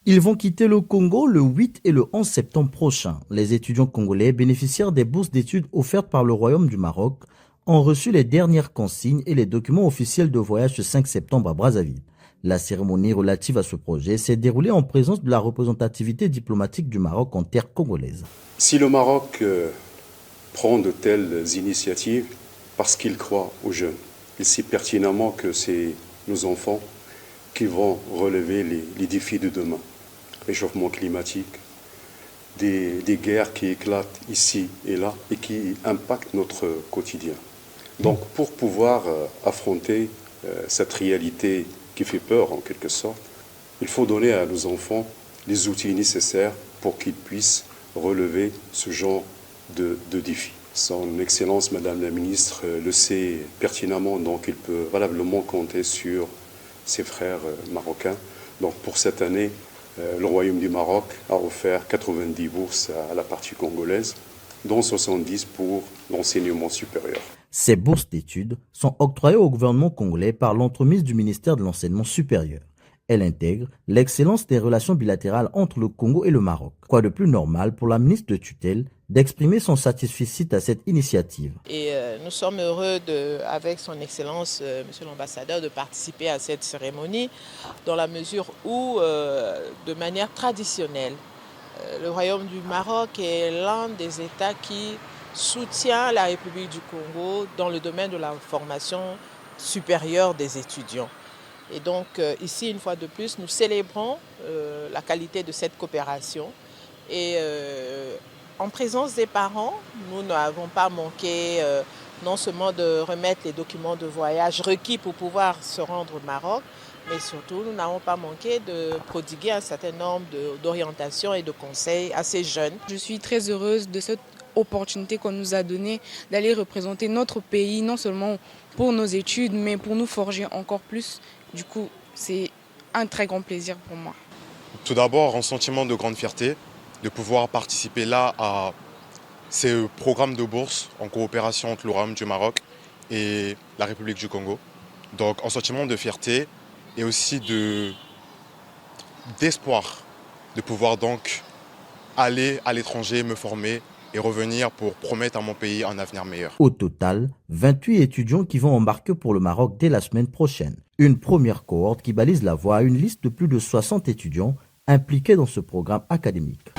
Ils vont quitter le Congo le 8 et le 11 septembre prochain. Les étudiants congolais bénéficiaires des bourses d'études offertes par le Royaume du Maroc ont reçu les dernières consignes et les documents officiels de voyage ce 5 septembre à Brazzaville. La cérémonie relative à ce projet s'est déroulée en présence de la représentativité diplomatique du Maroc en terre congolaise. Si le Maroc prend de telles initiatives parce qu'il croit aux jeunes, il sait pertinemment que c'est nos enfants qui vont relever les défis de demain. Réchauffement climatique, des guerres qui éclatent ici et là et qui impactent notre quotidien. Donc pour pouvoir affronter cette réalité qui fait peur en quelque sorte, il faut donner à nos enfants les outils nécessaires pour qu'ils puissent relever ce genre de défis. Son Excellence, Madame la Ministre, le sait pertinemment, donc il peut valablement compter sur ses frères marocains. Donc pour cette année, le Royaume du Maroc a offert 90 bourses à la partie congolaise, dont 70 pour l'enseignement supérieur. Ces bourses d'études sont octroyées au gouvernement congolais par l'entremise du ministère de l'Enseignement supérieur. Elle intègre l'excellence des relations bilatérales entre le Congo et le Maroc. Quoi de plus normal pour la ministre de tutelle d'exprimer son satisfecit à cette initiative. Et nous sommes heureux, avec son Excellence, Monsieur l'Ambassadeur, de participer à cette cérémonie dans la mesure où, de manière traditionnelle, le Royaume du Maroc est l'un des États qui soutient la République du Congo dans le domaine de la formation supérieure des étudiants. Et donc ici, une fois de plus, nous célébrons la qualité de cette coopération. Et en présence des parents, nous n'avons pas manqué non seulement de remettre les documents de voyage requis pour pouvoir se rendre au Maroc, mais surtout, nous n'avons pas manqué de prodiguer un certain nombre d'orientations et de conseils à ces jeunes. Je suis très heureuse de cette opportunité qu'on nous a donnée d'aller représenter notre pays, non seulement pour nos études, mais pour nous forger encore plus. Du coup, c'est un très grand plaisir pour moi. Tout d'abord, un sentiment de grande fierté de pouvoir participer là à ces programmes de bourse en coopération entre le Royaume du Maroc et la République du Congo. Donc un sentiment de fierté et aussi d'espoir de pouvoir donc aller à l'étranger, me former et revenir pour promettre à mon pays un avenir meilleur. Au total, 28 étudiants qui vont embarquer pour le Maroc dès la semaine prochaine. Une première cohorte qui balise la voie à une liste de plus de 60 étudiants impliqués dans ce programme académique.